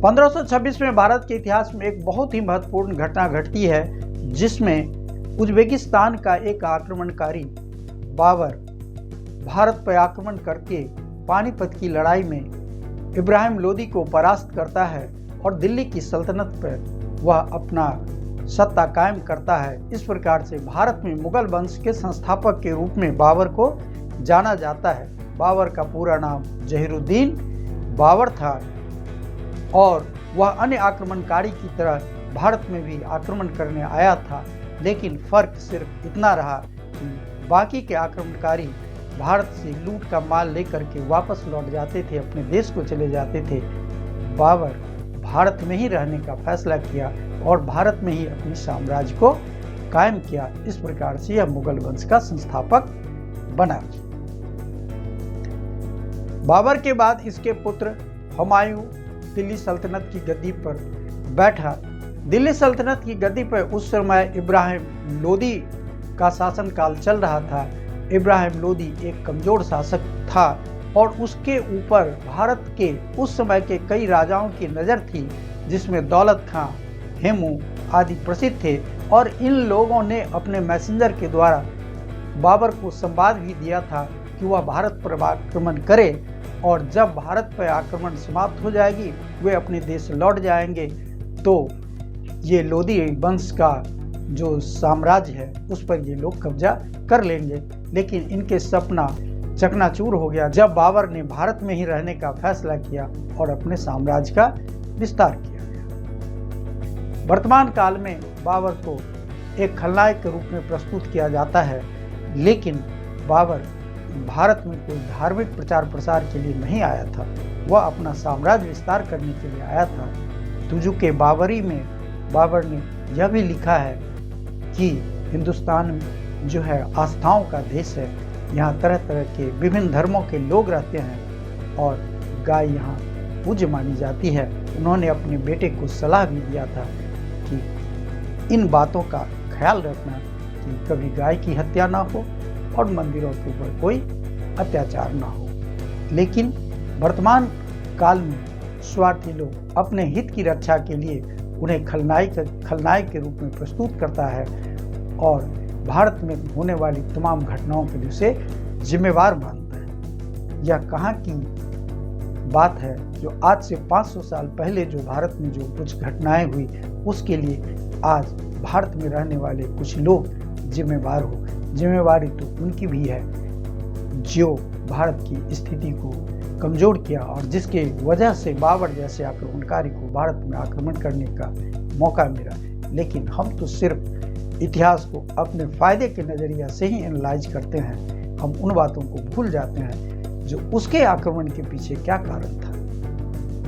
1526 में भारत के इतिहास में एक बहुत ही महत्वपूर्ण घटना घटती है, जिसमें उज्बेकिस्तान का एक आक्रमणकारी बाबर भारत पर आक्रमण करके पानीपत की लड़ाई में इब्राहिम लोदी को परास्त करता है और दिल्ली की सल्तनत पर वह अपना सत्ता कायम करता है। इस प्रकार से भारत में मुगल वंश के संस्थापक के रूप में बाबर को जाना जाता है। बाबर का पूरा नाम जहीरुद्दीन बाबर था और वह अन्य आक्रमणकारी की तरह भारत में भी आक्रमण करने आया था, लेकिन फर्क सिर्फ इतना रहा कि बाकी के आक्रमणकारी भारत से लूट का माल लेकर के वापस लौट जाते थे, अपने देश को चले जाते थे। बाबर भारत में ही रहने का फैसला किया और भारत में ही अपने साम्राज्य को कायम किया। इस प्रकार से यह मुगल वंश का संस्थापक बना। बाबर के बाद इसके पुत्र हुमायूं दिल्ली सल्तनत की गद्दी पर बैठा। दिल्ली सल्तनत की गद्दी पर उस समय इब्राहिम लोदी का शासनकाल चल रहा था। इब्राहिम लोदी एक कमजोर शासक था और उसके ऊपर भारत के उस समय के कई राजाओं की नज़र थी, जिसमें दौलत खां, हेमू आदि प्रसिद्ध थे। और इन लोगों ने अपने मैसेंजर के द्वारा बाबर को संवाद भी दिया था कि वह भारत पर आक्रमण करे और जब भारत पर आक्रमण समाप्त हो जाएगी वे अपने देश लौट जाएंगे तो ये लोदी वंश का जो साम्राज्य है उस पर ये लोग कब्जा कर लेंगे। लेकिन इनके सपना चकनाचूर हो गया जब बाबर ने भारत में ही रहने का फैसला किया और अपने साम्राज्य का विस्तार किया गया। वर्तमान काल में बाबर को एक खलनायक के रूप में प्रस्तुत किया जाता है, लेकिन बाबर भारत में कोई धार्मिक प्रचार प्रसार के लिए नहीं आया था, वह अपना साम्राज्य विस्तार करने के लिए आया था। तुजुके बाबरी में बाबर ने यह भी लिखा है कि हिंदुस्तान जो है आस्थाओं का देश है, यहाँ तरह तरह के विभिन्न धर्मों के लोग रहते हैं और गाय यहाँ पूज्य मानी जाती है। उन्होंने अपने बेटे को सलाह भी दिया था कि इन बातों का ख्याल रखना कि कभी गाय की हत्या ना हो और मंदिरों के ऊपर कोई अत्याचार ना हो। लेकिन वर्तमान काल में स्वार्थी लोग अपने हित की रक्षा के लिए उन्हें खलनायक के रूप में प्रस्तुत करता है और भारत में होने वाली तमाम घटनाओं के लिए उसे जिम्मेवार मानता है। यह कहाँ की बात है जो आज से 500 साल पहले जो भारत में जो कुछ घटनाएं हुई उसके लिए आज भारत में रहने वाले कुछ लोग जिम्मेवार हो। जिम्मेवारी तो उनकी भी है जो भारत की स्थिति को कमजोर किया और जिसके वजह से बाबर जैसे आक्रमणकारी को भारत में आक्रमण करने का मौका मिला। लेकिन हम तो सिर्फ इतिहास को अपने फायदे के नज़रिया से ही एनालाइज करते हैं। हम उन बातों को भूल जाते हैं जो उसके आक्रमण के पीछे क्या कारण था,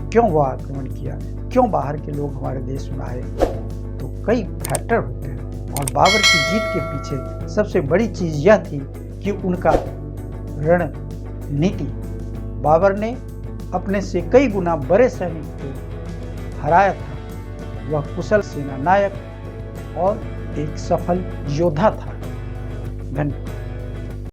क्यों वह आक्रमण किया, क्यों बाहर के लोग हमारे देश में आए। तो कई फैक्टर होते हैं और बाबर की जीत के पीछे सबसे बड़ी चीज़ यह थी कि उनका रणनीति। बाबर ने अपने से कई गुना बड़े सैनिक को हराया था। वह कुशल सेना नायक और एक सफल योद्धा था। धन्यवाद।